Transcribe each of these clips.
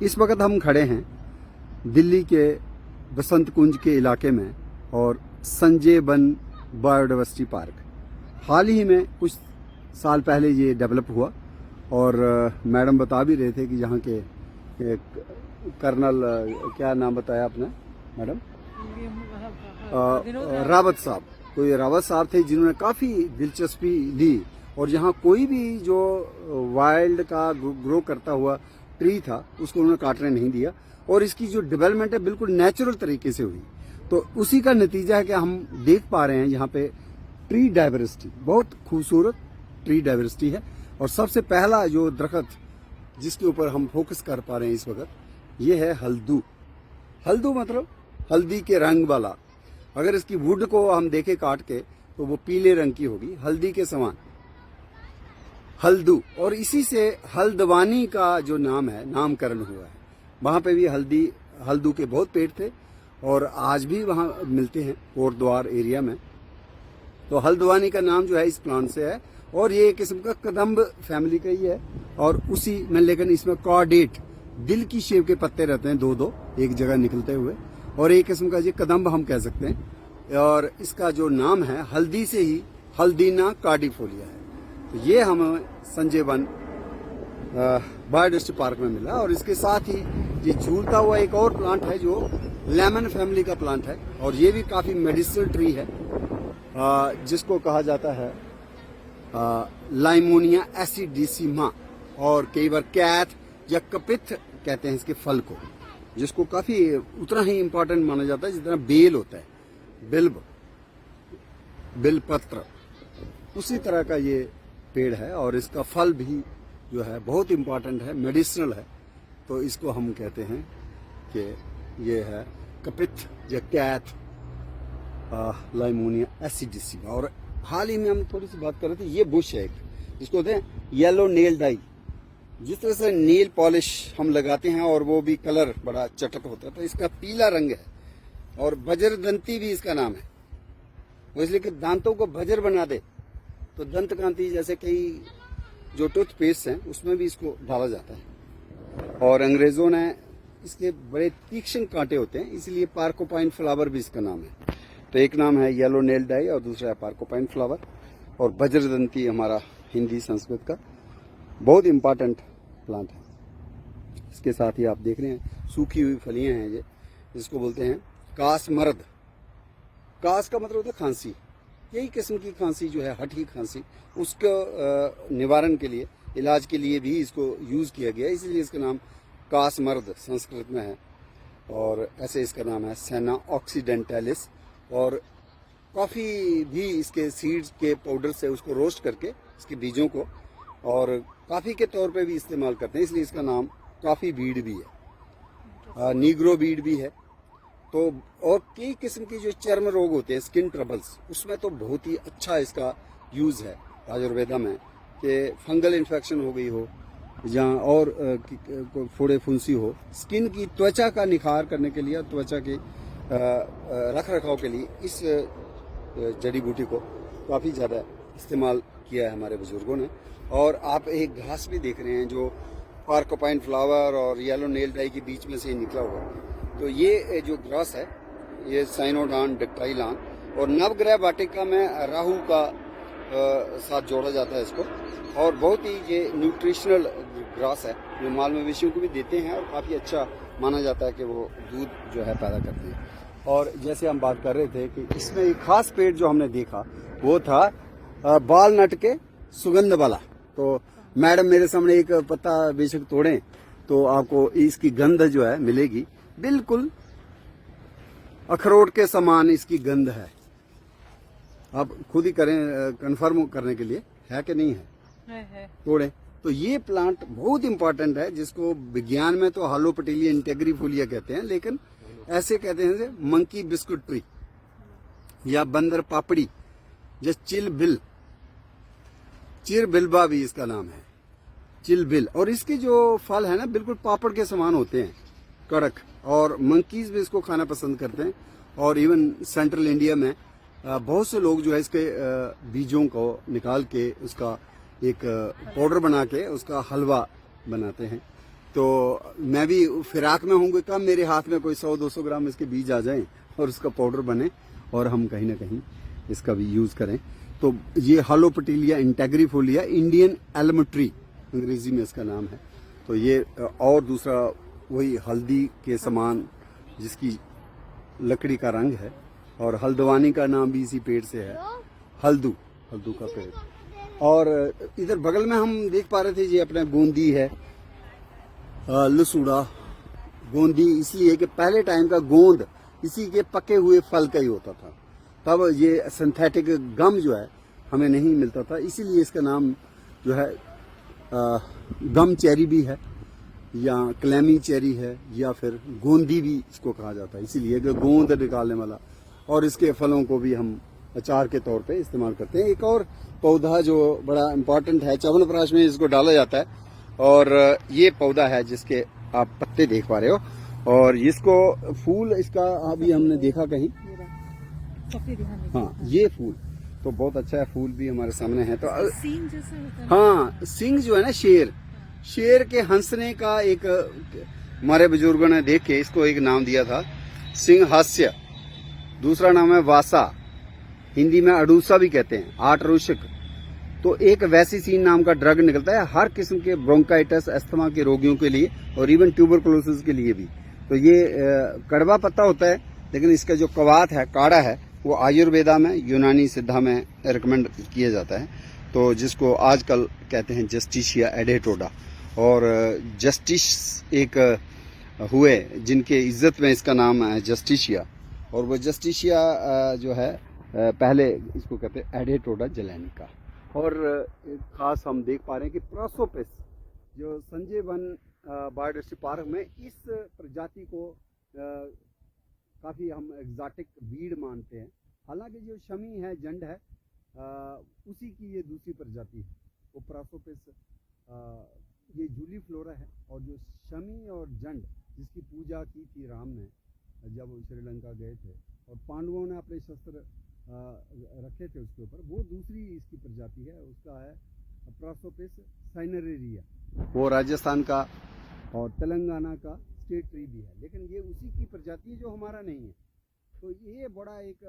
इस वक्त हम खड़े हैं दिल्ली के बसंत कुंज के इलाके में और संजय वन बायोडाइवर्सिटी पार्क। हाल ही में कुछ साल पहले ये डेवलप हुआ और मैडम बता भी रहे थे कि यहाँ के कर्नल, क्या नाम बताया आपने मैडम? रावत साहब, तो ये रावत साहब थे जिन्होंने काफ़ी दिलचस्पी ली और यहाँ कोई भी जो वाइल्ड का ग्रो करता हुआ ट्री था उसको उन्होंने काटने नहीं दिया और इसकी जो डेवलपमेंट है बिल्कुल नेचुरल तरीके से हुई। तो उसी का नतीजा है कि हम देख पा रहे हैं यहाँ पे ट्री डाइवर्सिटी, बहुत खूबसूरत ट्री डाइवर्सिटी है। और सबसे पहला जो दरख्त जिसके ऊपर हम फोकस कर पा रहे हैं इस वक्त, ये है हल्दू। हल्दू मतलब हल्दी के रंग वाला। अगर इसकी वुड को हम देखें काट के तो वो पीले रंग की होगी, हल्दी के समान हल्दू। और इसी से हल्दवानी का जो नाम है, नामकरण हुआ है। वहाँ पे भी हल्दू के बहुत पेड़ थे और आज भी वहाँ मिलते हैं कोट द्वार एरिया में। तो हल्दवानी का नाम जो है इस प्लांट से है और ये एक किस्म का कदम्ब फैमिली का ही है। और उसी में लेकिन इसमें कॉर्डेट दिल की शेप के पत्ते रहते हैं, दो दो एक जगह निकलते हुए, और एक किस्म का ये कदम्ब हम कह सकते हैं। और इसका जो नाम है हल्दी से ही हल्दीना कार्डिफोलिया है। तो ये हमें संजय वन बायोडाइवर्सिटी पार्क में मिला। और इसके साथ ही ये झूलता हुआ एक और प्लांट है जो लेमन फैमिली का प्लांट है और ये भी काफी मेडिसिनल ट्री है, जिसको कहा जाता है लाइमोनिया एसिडिसिमा, और कई बार कैथ या कपिथ कहते हैं इसके फल को, जिसको काफी उतना ही इम्पोर्टेंट माना जाता है जितना बेल होता है, बिल्व पत्र, उसी तरह का ये पेड़ है। और इसका फल भी जो है बहुत इम्पोर्टेंट है, मेडिसिनल है। तो इसको हम कहते हैं कि ये है कपिथ या कैथ लाइमोनिया एसिडिसिमा। और हाल ही में हम थोड़ी सी बात कर रहे थे, ये बुश है एक, जिसको कहते हैं येलो नेल डाई। जिस तरह से नेल पॉलिश हम लगाते हैं और वो भी कलर बड़ा चटक होता है, तो इसका पीला रंग है। और वज्रदंती भी इसका नाम है, वो इसलिए कि दांतों को वज्र बना दे। तो दंत कांति जैसे कई जो टूथपेस्ट हैं उसमें भी इसको डाला जाता है। और अंग्रेजों ने इसके बड़े तीक्ष्ण कांटे होते हैं, इसलिए पार्कोपाइन फ्लावर भी इसका नाम है। तो एक नाम है येलो नेल डाई और दूसरा है पार्कोपाइन फ्लावर। और वज्रदंती हमारा हिंदी संस्कृत का बहुत इम्पोर्टेंट प्लांट है। इसके साथ ही आप देख रहे हैं सूखी हुई फलियां हैं ये, जिसको बोलते हैं कासमर्द। कास का मतलब होता है खांसी। यही किस्म की खांसी जो है, हठी खांसी, उसके निवारण के लिए, इलाज के लिए भी इसको यूज़ किया गया, इसलिए इसका नाम कासमर्द संस्कृत में है। और ऐसे इसका नाम है सेना ऑक्सीडेंटलिस। और कॉफ़ी भी इसके सीड्स के पाउडर से उसको रोस्ट करके इसके बीजों को और कॉफ़ी के तौर पे भी इस्तेमाल करते हैं, इसलिए इसका नाम कॉफ़ी बीड भी है, नीग्रो बीड भी है। तो और कई किस्म की जो चर्म रोग होते हैं, स्किन ट्रबल्स, उसमें तो बहुत ही अच्छा इसका यूज़ है आयुर्वेदा में, कि फंगल इन्फेक्शन हो गई हो या और फोड़े फुंसी हो, स्किन की त्वचा का निखार करने के लिए, त्वचा के रख रखाव के लिए इस जड़ी बूटी को काफ़ी ज़्यादा इस्तेमाल किया है हमारे बुजुर्गों ने। और आप एक घास भी देख रहे हैं जो पार्कोपाइन फ्लावर और येलो नेल डाई के बीच में से निकला हुआ है। तो ये जो ग्रास है ये साइनोडान डिक्टाइलान, और नवग्रह वाटिका में राहु का साथ जोड़ा जाता है इसको। और बहुत ही ये न्यूट्रिशनल ग्रास है, जो माल मवेशियों को भी देते हैं और काफ़ी अच्छा माना जाता है कि वो दूध जो है पैदा करते हैं। और जैसे हम बात कर रहे थे कि इसमें एक खास पेड़ जो हमने देखा वो था बालनट के सुगंध वाला। तो मैडम मेरे सामने एक पत्ता बेशक तोड़ें तो आपको इसकी गंध जो है मिलेगी, बिल्कुल अखरोट के समान इसकी गंध है। आप खुद ही करें कंफर्म करने के लिए, है कि नहीं है? तोड़ें। तो ये प्लांट बहुत इंपॉर्टेंट है, जिसको विज्ञान में तो हालोपटेलिया इंटेग्रिफोलिया कहते हैं, लेकिन ऐसे कहते हैं जैसे मंकी बिस्कुट ट्री या बंदर पापड़ी या चिलबिल, चिरबिलबा भी इसका नाम है, चिलबिल। और इसके जो फल है ना बिल्कुल पापड़ के समान होते हैं, कड़क, और मंकीज भी इसको खाना पसंद करते हैं। और इवन सेंट्रल इंडिया में बहुत से लोग जो है इसके बीजों को निकाल के उसका एक पाउडर बना के उसका हलवा बनाते हैं। तो मैं भी फिराक में हूँ, कब मेरे हाथ में कोई 100-200 ग्राम इसके बीज आ जाएं और उसका पाउडर बने और हम कहीं ना कहीं इसका भी यूज करें। तो ये हालोपटिलिया इंटेग्रिफोलिया इंडियन एल्म ट्री अंग्रेजी में इसका नाम है। तो ये और दूसरा वही हल्दी के समान जिसकी लकड़ी का रंग है, और हल्द्वानी का नाम भी इसी पेड़ से है, हल्दू का पेड़। और इधर बगल में हम देख पा रहे थे ये अपना गोंदी है, लसूड़ा। गोंदी इसलिए कि पहले टाइम का गोंद इसी के पके हुए फल का ही होता था, तब ये सिंथेटिक गम जो है हमें नहीं मिलता था, इसीलिए इसका नाम जो है गम चेरी भी है या क्लैमी चेरी है या फिर गोंदी भी इसको कहा जाता है, इसीलिए कि गोंद निकालने वाला। और इसके फलों को भी हम अचार के तौर पे इस्तेमाल करते हैं। एक और पौधा जो बड़ा इम्पोर्टेंट है, च्यवनप्राश में इसको डाला जाता है, और ये पौधा है जिसके आप पत्ते देख पा रहे हो, और इसको फूल इसका अभी हमने देखा कहीं, हाँ ये फूल तो बहुत अच्छा है, फूल भी हमारे सामने है। तो सींग जैसे होता है। हाँ, सिंग जो है ना, शेर के हंसने का एक हमारे बुजुर्गों ने देख के इसको एक नाम दिया था, सिंहास्य। दूसरा नाम है वासा, हिंदी में अडूसा भी कहते हैं, आटरूषक। तो एक वैसिसीन नाम का ड्रग निकलता है हर किस्म के ब्रोंकाइटिस, अस्थमा के रोगियों के लिए, और इवन ट्यूबरकुलोसिस के लिए भी। तो ये कड़वा पत्ता होता है, लेकिन इसका जो कवात है, काढ़ा है, वो आयुर्वेदा में, यूनानी सिद्धा में रिकमेंड किया जाता है। तो जिसको आजकल कहते हैं जस्टिशिया एडेटोडा। और जस्टिस एक हुए जिनके इज्जत में इसका नाम है जस्टिशिया, और वो जस्टिशिया जो है पहले इसको कहते हैं एडेटोडा जलैनिका। और खास हम देख पा रहे हैं कि प्रोसोपिस जो संजय वन बायोडायवर्सिटी पार्क में, इस प्रजाति को काफ़ी हम एग्जॉटिक वीड मानते हैं। हालांकि जो शमी है, जंड है, उसी की ये दूसरी प्रजाति है। वो प्रोसोपिस ये जूली फ्लोरा है, और जो शमी और जंड जिसकी पूजा की थी राम ने जब वो श्रीलंका गए थे, और पांडवों ने अपने शस्त्र रखे थे उसके ऊपर, वो दूसरी इसकी प्रजाति है, उसका है प्रोसोपिस साइनेरिया। वो राजस्थान का और तेलंगाना का स्टेट ट्री भी है, लेकिन ये उसी की प्रजाति है जो हमारा नहीं है। तो ये बड़ा एक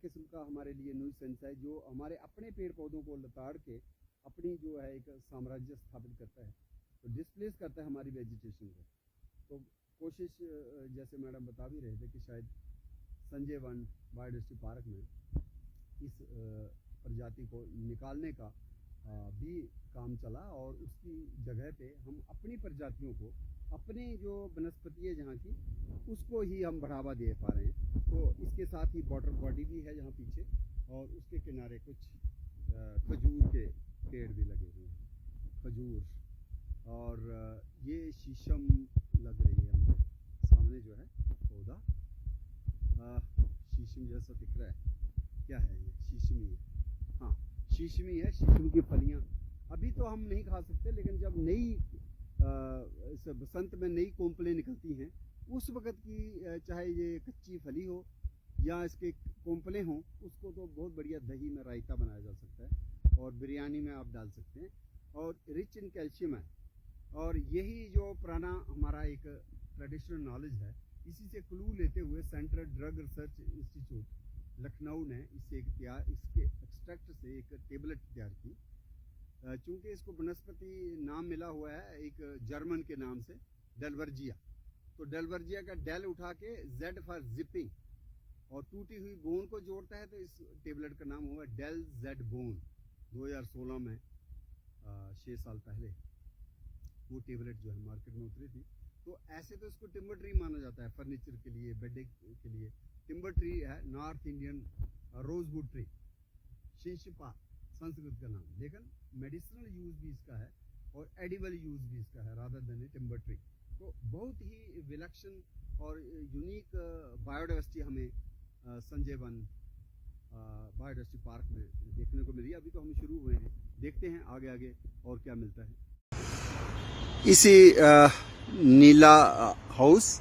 किस्म का हमारे लिए न्यूसेंस है, जो हमारे अपने पेड़ पौधों को लताड़ के अपनी जो है एक साम्राज्य स्थापित करता है, तो डिस्प्लेस करता है हमारी वेजिटेशन को। तो कोशिश, जैसे मैडम बता भी रहे थे, कि शायद संजय वन बायोडायवर्सिटी पार्क में इस प्रजाति को निकालने का भी काम चला, और उसकी जगह पे हम अपनी प्रजातियों को, अपनी जो वनस्पति है जहाँ की, उसको ही हम बढ़ावा दे पा रहे हैं। तो इसके साथ ही वाटर बॉडी भी है यहाँ पीछे, और उसके किनारे कुछ खजूर के पेड़ भी लगे हुए हैं, खजूर। और ये शीशम लग रही है मुझे सामने जो है पौधा, शीशम जैसा दिख रहा है। क्या है ये? शीशमी है, हाँ शीशमी है। शीशम की फलियाँ अभी तो हम नहीं खा सकते, लेकिन जब नई बसंत में नई कोंपलें निकलती हैं, उस वक़्त की, चाहे ये कच्ची फली हो या इसके कोंपलें हों, उसको तो बहुत बढ़िया दही में रायता बनाया जा सकता है, और बिरयानी में आप डाल सकते हैं, और रिच इन कैल्शियम है। और यही जो पुराना हमारा एक ट्रेडिशनल नॉलेज है, इसी से क्लू लेते हुए central drug research institute Lucknow ने इसके एक्सट्रैक्ट से एक टेबलेट तैयार की। चूँकि इसको वनस्पति नाम मिला हुआ है एक जर्मन के नाम से, डेलवर्जिया। तो डेलवर्जिया का डेल उठा के जेड फॉर जिपिंग, और टूटी हुई बोन को जोड़ता है, तो इस टेबलेट का नाम हुआ डेल जेड बोन। 2016 में 6 साल पहले वो टेबलेट जो है मार्केट में उतरी थी। तो ऐसे तो इसको टिम्बर ट्री माना जाता है, फर्नीचर के लिए, बेडिंग के लिए टिम्बर ट्री है, नॉर्थ इंडियन रोजवुड ट्री, शिंशपा संस्कृत का नाम, लेकिन मेडिसिनल यूज भी इसका है और एडिबल यूज भी इसका है, रादर देन टिम्बर ट्री। तो बहुत ही विलक्षण और यूनिक बायोडायवर्सिटी हमें संजय वन बायोडायवर्सिटी पार्क में देखने को मिली। अभी तो हम शुरू हुए हैं, देखते हैं आगे आगे और क्या मिलता है। इसी नीला हाउस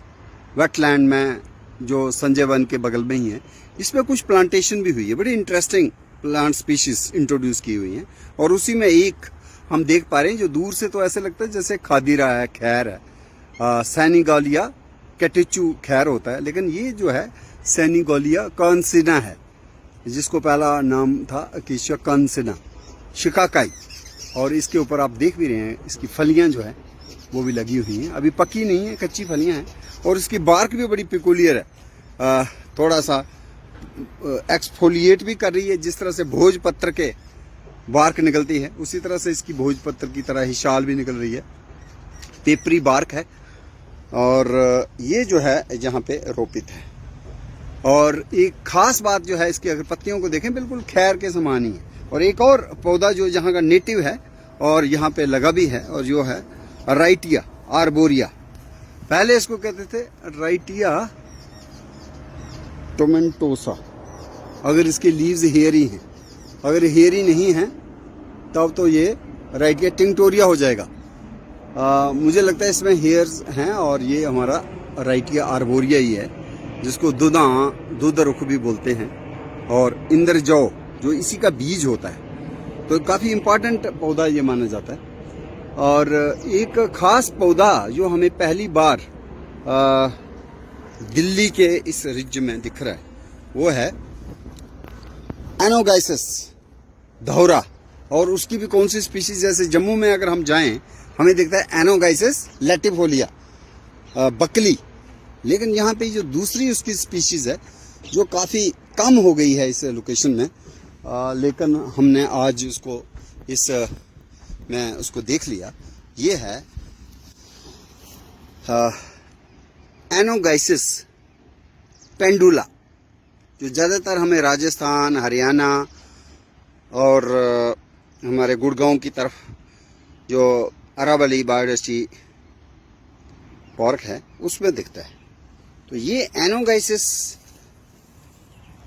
वेटलैंड में जो संजय वन के बगल में ही है, इसमें कुछ प्लांटेशन भी हुई है, बड़ी इंटरेस्टिंग प्लांट स्पीशीज इंट्रोड्यूस की हुई हैं। और उसी में एक हम देख पा रहे हैं जो दूर से तो ऐसे लगता है जैसे खादिरा है, खैर है, सैनिगोलिया कैटिचू खैर होता है, लेकिन ये जो है सैनिगोलिया कॉन्सिना है, जिसको पहला नाम था अकेशिया कॉन्सिना शिकाकाई। और इसके ऊपर आप देख भी रहे हैं इसकी फलियां जो है वो भी लगी हुई हैं, अभी पकी नहीं है, कच्ची फलियां हैं। और इसकी बार्क भी बड़ी पिकुलियर है, थोड़ा सा एक्सफोलिएट भी कर रही है। जिस तरह से भोजपत्र के बार्क निकलती है उसी तरह से इसकी भोजपत्र की तरह ही शाल भी निकल रही है, पेपरी बार्क है। और ये जो है यहाँ पे रोपित है। और एक खास बात जो है इसकी, अगर पत्तियों को देखें बिल्कुल खैर के समान ही है। और एक और पौधा जो यहाँ का नेटिव है और यहाँ पे लगा भी है, और जो है राइटिया आर्बोरिया, पहले इसको कहते थे राइटिया टोमेंटोसा। अगर इसके लीव्स हेयरी हैं, अगर हेयरी नहीं है तब तो ये राइटिया टिंक्टोरिया हो जाएगा। मुझे लगता है इसमें हेयर्स हैं, और ये हमारा राइटिया आर्बोरिया ही है, जिसको दूध रुख भी बोलते हैं, और इंद्रजौ जो इसी का बीज होता है। तो काफ़ी इम्पोर्टेंट पौधा ये माना जाता है। और एक खास पौधा जो हमें पहली बार दिल्ली के इस रिज में दिख रहा है वो है एनोगाइसिस धौरा। और उसकी भी कौन सी स्पीशीज, जैसे जम्मू में अगर हम जाएं हमें दिखता है एनोगाइसिस लैटिफोलिया बकली, लेकिन यहाँ पे जो दूसरी उसकी स्पीशीज है जो काफ़ी कम हो गई है इस लोकेशन में, लेकिन हमने आज उसको मैं उसको देख लिया। ये है एनोगाइसिस पेंडुला, जो ज़्यादातर हमें राजस्थान, हरियाणा और हमारे गुड़गांव की तरफ जो अरावली बायोडायवर्सिटी पार्क है उसमें दिखता है। तो ये एनोगाइसिस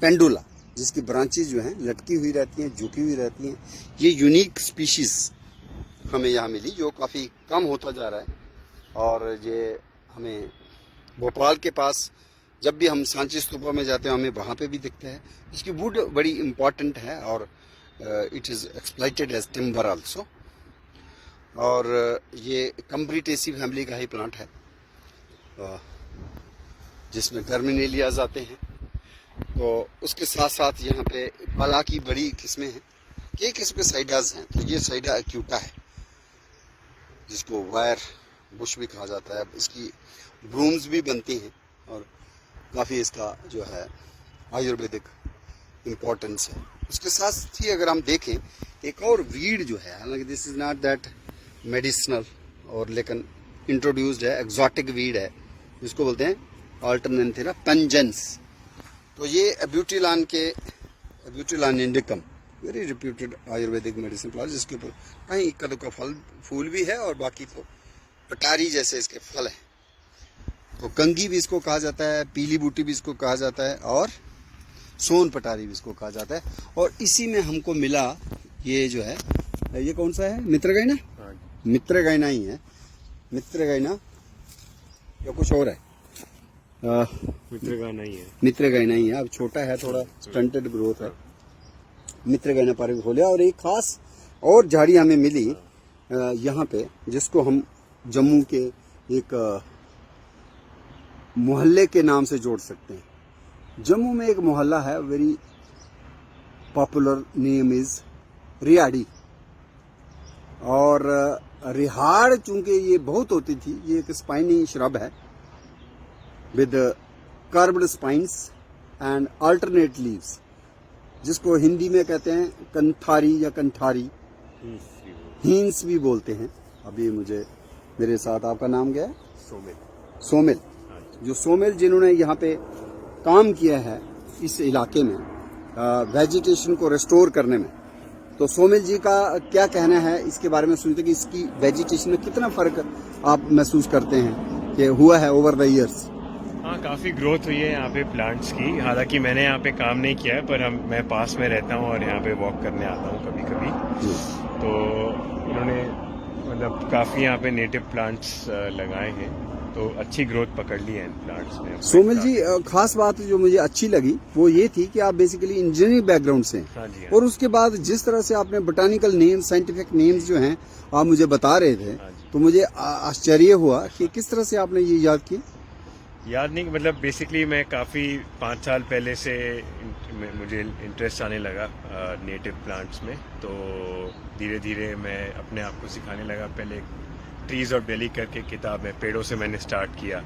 पेंडुला, जिसकी ब्रांचेज जो हैं लटकी हुई रहती हैं, झुकी हुई रहती हैं, ये यूनिक स्पीशीज़ हमें यहाँ मिली, जो काफ़ी कम होता जा रहा है। और ये हमें भोपाल के पास जब भी हम सांची स्तूपा में जाते हैं हमें वहाँ पे भी दिखता है। इसकी वुड बड़ी इम्पॉर्टेंट है, और it is exploited as timber also. और ये कम्ब्रिटेसी फैमिली का ही प्लांट है, जिसमें टर्मिनेलियाज आते हैं। तो उसके साथ साथ यहाँ पे पला की बड़ी किस्में हैं, एक किस्म साइडाज हैं। तो ये साइडा एक्यूटा है, जिसको वायर बुश भी कहा जाता है। इसकी ब्रूम्स भी बनती हैं, और काफ़ी इसका जो है आयुर्वेदिक इम्पोर्टेंस है। उसके साथ ही अगर हम देखें एक और वीड जो है, हालांकि this is not that medicinal, और लेकिन इंट्रोड्यूस्ड है, एक्जॉटिक वीड है, जिसको बोलते हैं अल्टरनेंथिरा पंजेंस। तो ये Abutilon indicum, very reputed Ayurvedic medicine plant, जिसके ऊपर कहीं इक्का दुक्का फूल भी है, और बाकी तो पटारी जैसे इसके फल हैं। तो कंगी भी इसको कहा जाता है, पीली बूटी भी इसको कहा जाता है, और सोन पटारी भी इसको कहा जाता है। और इसी में हमको मिला ये जो है, ये कौन सा है, मित्रगैना? मित्रगैना ही है, मित्रगैना या कुछ और है? मित्रगैना ही है, मित्रगैना ही है। अब छोटा है, थोड़ा स्टंटेड ग्रोथ है। मित्रगैना पारिफोलिया। और एक खास और झाड़ी हमें मिली यहाँ पे, जिसको हम जम्मू के एक मोहल्ले के नाम से जोड़ सकते हैं। जम्मू में एक मोहल्ला है, वेरी पॉपुलर नेम इज रियाड़ी। और रिहाड़ चूंकि ये बहुत होती थी, ये एक स्पाइनी श्रब है with curved spines and alternate leaves, जिसको हिंदी में कहते हैं कंथारी या कंठारी, हींस भी बोलते हैं। अभी मेरे साथ आपका नाम क्या है? सोमिल। जो सोमिल जिन्होंने यहाँ पे काम किया है इस इलाके में वेजिटेशन को रेस्टोर करने में, तो सोमिल जी का क्या कहना है इसके बारे में सुनते कि इसकी वेजिटेशन में कितना फर्क आप महसूस करते हैं कि हुआ है ओवर द इयर्स? हाँ, काफ़ी ग्रोथ हुई है यहाँ पे प्लांट्स की। हालांकि मैंने यहाँ पे काम नहीं किया है, पर मैं पास में रहता हूँ और यहाँ पे वॉक करने आता हूँ कभी कभी। तो इन्होंने मतलब काफ़ी यहाँ पे नेटिव प्लांट्स लगाए हैं, तो अच्छी ग्रोथ पकड़ ली है इन प्लांट्स ने। सोमिल जी, खास बात जो मुझे अच्छी लगी वो ये थी कि आप बेसिकली इंजीनियरिंग बैकग्राउंड से हैं। हाँ जी, हाँ। और उसके बाद जिस तरह से आपने बोटानिकल नेम्स, साइंटिफिक नेम्स जो हैं आप मुझे बता रहे थे, हाँ जी। तो मुझे आश्चर्य हुआ कि किस तरह से आपने ये याद की। याद नहीं, मतलब बेसिकली मैं काफ़ी 5 साल पहले से मुझे इंटरेस्ट आने लगा नेटिव प्लांट्स में, तो धीरे धीरे मैं अपने आप को सिखाने लगा। पहले ट्रीज़ और बेली करके किताब है, पेड़ों से मैंने स्टार्ट किया।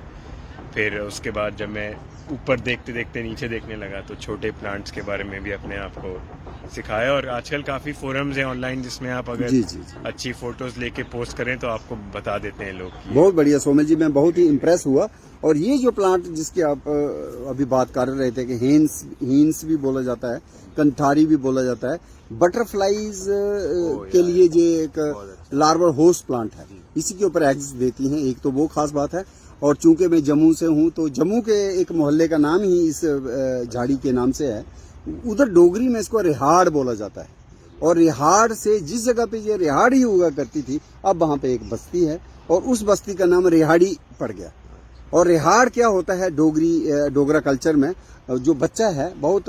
फिर उसके बाद जब मैं ऊपर देखते देखते नीचे देखने लगा तो छोटे प्लांट्स के बारे में भी अपने आप को सिखाया। और आजकल काफ़ी फोरम्स हैं ऑनलाइन जिसमें आप अगर जी। अच्छी फोटोज लेके पोस्ट करें तो आपको बता देते हैं लोग। बहुत बढ़िया सोमिल जी, मैं बहुत ही इम्प्रेस हुआ। और ये जो प्लांट जिसकी आप अभी बात कर रहे थे कि हीन्स भी बोला जाता है, कंठारी भी बोला जाता है, बटरफ्लाईज के लिए ये एक लार्वर होस्ट प्लांट है, इसी के ऊपर एग्स देती हैं। एक तो वो खास बात है। और चूंकि मैं जम्मू से हूँ तो जम्मू के एक मोहल्ले का नाम ही इस झाड़ी के नाम से है। उधर डोगरी में इसको रिहाड़ बोला जाता है। और रिहाड़ से, जिस जगह पे ये रिहाड़ ही हुआ करती थी, अब वहां पे एक बस्ती है और उस बस्ती का नाम रिहाड़ी पड़ गया। और रिहाड़ क्या होता है डोगरा कल्चर में, जो बच्चा है बहुत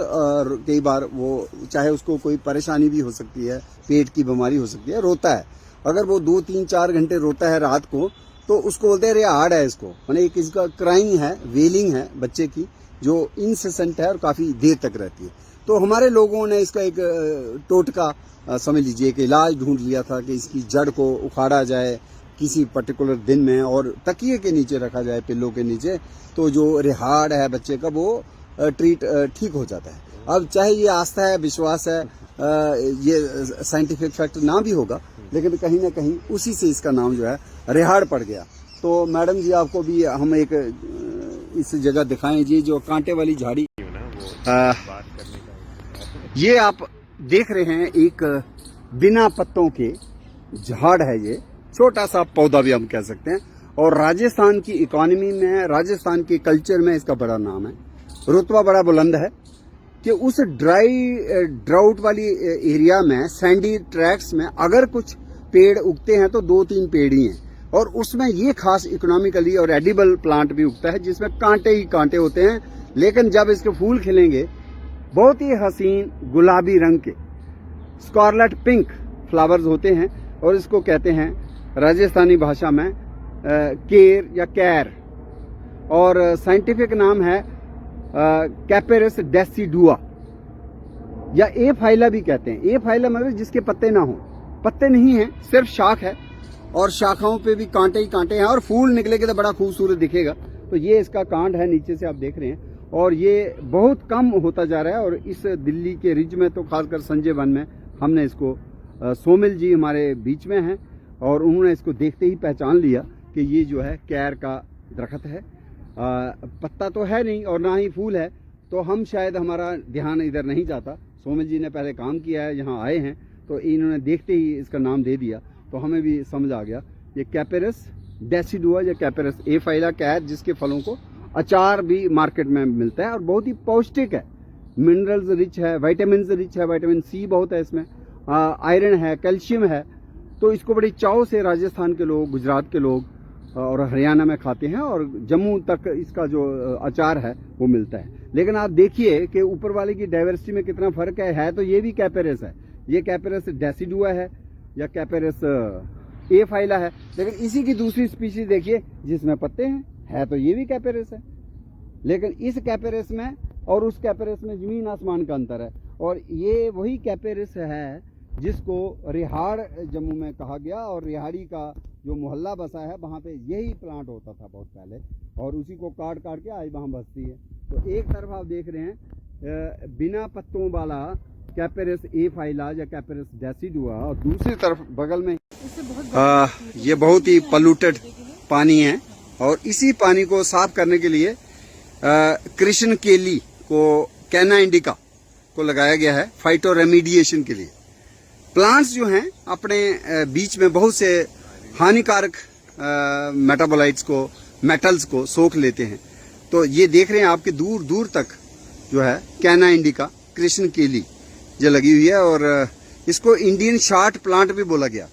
कई बार वो, चाहे उसको कोई परेशानी भी हो सकती है, पेट की बीमारी हो सकती है, रोता है। अगर वो 2, 3, 4 घंटे रोता है रात को, तो उसको बोलते हैं रिहाड़ है इसको, माने एक इसका क्राइंग है, वेलिंग है बच्चे की, जो इनसेसेंट है और काफी देर तक रहती है। तो हमारे लोगों ने इसका एक टोटका समझ लीजिए कि इलाज ढूंढ लिया था कि इसकी जड़ को उखाड़ा जाए किसी पर्टिकुलर दिन में और तकिए के नीचे रखा जाए, पिल्लों के नीचे, तो जो रिहाड़ है बच्चे का वो ठीक हो जाता है। अब चाहे ये आस्था है, विश्वास है, ये साइंटिफिक फैक्ट ना भी होगा, लेकिन कहीं ना कहीं उसी से इसका नाम जो है रिहाड़ पड़ गया। तो मैडम जी, आपको भी हम एक इस जगह दिखाएं जी, जो कांटे वाली झाड़ी, ये आप देख रहे हैं, एक बिना पत्तों के झाड़ है। ये छोटा सा पौधा भी हम कह सकते हैं। और राजस्थान की इकोनॉमी में, राजस्थान के कल्चर में इसका बड़ा नाम है, रुतबा बड़ा बुलंद है कि उस ड्राउट वाली एरिया में, सैंडी ट्रैक्स में अगर कुछ पेड़ उगते हैं तो 2-3 पेड़ ही हैं। और उसमें ये खास इकोनॉमिकली और एडिबल प्लांट भी उगता है जिसमें कांटे ही कांटे होते हैं, लेकिन जब इसके फूल खिलेंगे बहुत ही हसीन गुलाबी रंग के स्कारलेट पिंक फ्लावर्स होते हैं। और इसको कहते हैं राजस्थानी भाषा में केर या कैर, और साइंटिफिक नाम है कैपेरस डेसिडुआ, या ए फाइला भी कहते हैं। ए फाइला मतलब जिसके पत्ते ना हो, पत्ते नहीं हैं, सिर्फ शाख है और शाखाओं पे भी कांटे ही कांटे हैं, और फूल निकलेंगे तो बड़ा खूबसूरत दिखेगा। तो ये इसका कांड है, नीचे से आप देख रहे हैं। और ये बहुत कम होता जा रहा है। और इस दिल्ली के रिज में तो खासकर संजय वन में हमने इसको, सोमिल जी हमारे बीच में हैं और उन्होंने इसको देखते ही पहचान लिया कि ये जो है कैर का दरख्त है। पत्ता तो है नहीं और ना ही फूल है, तो हम शायद हमारा ध्यान इधर नहीं जाता। सोमिल जी ने पहले काम किया है, यहाँ आए हैं, तो इन्होंने देखते ही इसका नाम दे दिया, तो हमें भी समझ आ गया। ये कैपेरस डेसिडुआ या कैपेरस ए फाइला कैर, जिसके फलों को अचार भी मार्केट में मिलता है और बहुत ही पौष्टिक है, मिनरल्स रिच है, विटामिन रिच है, विटामिन सी बहुत है इसमें, आयरन है, कैल्शियम है। तो इसको बड़ी चाव से राजस्थान के लोग, गुजरात के लोग और हरियाणा में खाते हैं, और जम्मू तक इसका जो अचार है वो मिलता है। लेकिन आप देखिए कि ऊपर वाले की डाइवर्सिटी में कितना फर्क है तो ये भी कैपेरस है, ये कैपेरस डेसिडुआ है या कैपेरस ए फाइला है। लेकिन इसी की दूसरी स्पीशीज देखिए जिसमें पत्ते हैं, है तो ये भी कैपेरस है, लेकिन इस कैपेरस में और उस कैपेरस में जमीन आसमान का अंतर है। और ये वही कैपेरस है जिसको रिहाड़ जम्मू में कहा गया, और रिहाड़ी का जो मोहल्ला बसा है वहाँ पे यही प्लांट होता था बहुत पहले, और उसी को काट काट के आज वहाँ बसती है। तो एक तरफ आप देख रहे हैं बिना पत्तों वाला कैपेरस ए फाइला या कैपेरस डेसिडुआ, और दूसरी तरफ बगल में ये बहुत ही पॉल्यूटेड पानी है। और इसी पानी को साफ करने के लिए कृष्ण केली को, कैना इंडिका को लगाया गया है फाइटो रेमिडिएशन के लिए। प्लांट्स जो हैं अपने बीच में बहुत से हानिकारक मेटाबोलाइट्स को, मेटल्स को सोख लेते हैं। तो ये देख रहे हैं आपके दूर दूर तक जो है कैना इंडिका, कृष्ण केली जो लगी हुई है। और इसको इंडियन शार्ट प्लांट भी बोला गया,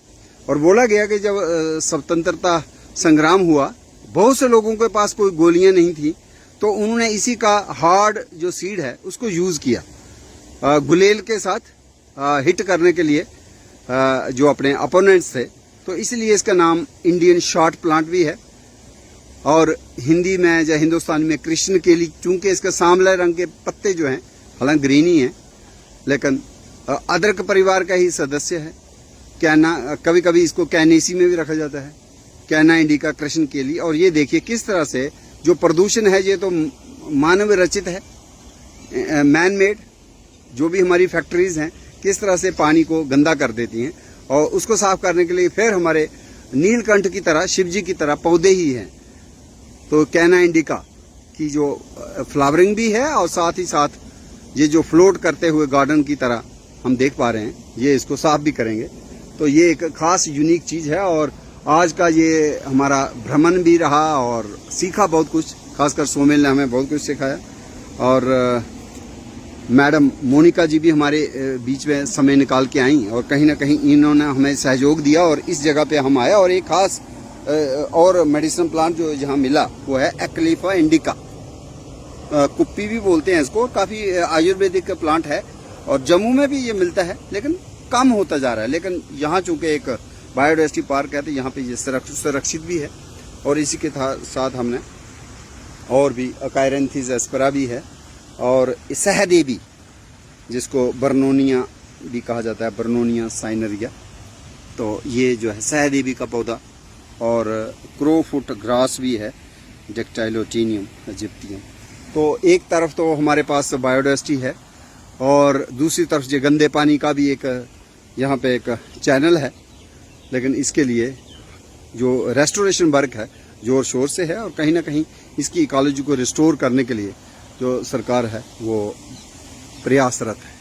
और बोला गया कि जब स्वतंत्रता संग्राम हुआ बहुत से लोगों के पास कोई गोलियां नहीं थी, तो उन्होंने इसी का हार्ड जो सीड है उसको यूज किया गुलेल के साथ हिट करने के लिए जो अपने अपोनेंट्स थे। तो इसलिए इसका नाम इंडियन शॉर्ट प्लांट भी है, और हिंदी में या हिंदुस्तानी में कृष्ण केली, चूंकि इसके सांवले रंग के पत्ते जो हैं हालांकि ग्रीन ही हैं, लेकिन अदरक परिवार का ही सदस्य है। कैना, कभी कभी इसको कैनेसी में भी रखा जाता है, कैना इंडिका, कृष्ण केली। और ये देखिए किस तरह से जो प्रदूषण है ये तो मानव रचित है, मैन मेड, जो भी हमारी फैक्ट्रीज हैं किस तरह से पानी को गंदा कर देती हैं, और उसको साफ करने के लिए फिर हमारे नीलकंठ की तरह, शिव जी की तरह पौधे ही हैं। तो कैना इंडिका की जो फ्लावरिंग भी है, और साथ ही साथ ये जो फ्लोट करते हुए गार्डन की तरह हम देख पा रहे हैं, ये इसको साफ भी करेंगे। तो ये एक खास यूनिक चीज़ है, और आज का ये हमारा भ्रमण भी रहा और सीखा बहुत कुछ, खासकर सोमेल ने हमें बहुत कुछ सिखाया। और मैडम मोनिका जी भी हमारे बीच में समय निकाल के आई, और कहीं ना कहीं इन्होंने हमें सहयोग दिया और इस जगह पे हम आए। और एक खास और मेडिसिन प्लांट जो यहाँ मिला वो है एक्लिफा इंडिका, कुप्पी भी बोलते हैं इसको, काफ़ी आयुर्वेदिक प्लांट है, और जम्मू में भी ये मिलता है लेकिन कम होता जा रहा है। लेकिन यहाँ चूँकि एक बायोडाइवर्सिटी पार्क है तो यहाँ पे ये सुरक्षित भी है। और इसी के साथ हमने और भी अकायरेंथिस एस्पेरा भी है, और सहदेवी जिसको बर्नोनिया भी कहा जाता है, बर्नोनिया साइनरिया, तो ये जो है सहदेवी का पौधा। और क्रोफुट ग्रास भी है, डेक्टाइलोटीनियम इजिप्टियम। तो एक तरफ तो हमारे पास बायोडाइवर्सिटी है, और दूसरी तरफ ये गंदे पानी का भी एक यहाँ पे एक चैनल है, लेकिन इसके लिए जो रेस्टोरेशन वर्क है जोर शोर से है, और कहीं ना कहीं इसकी इकोलॉजी को रिस्टोर करने के लिए जो सरकार है वो प्रयासरत है।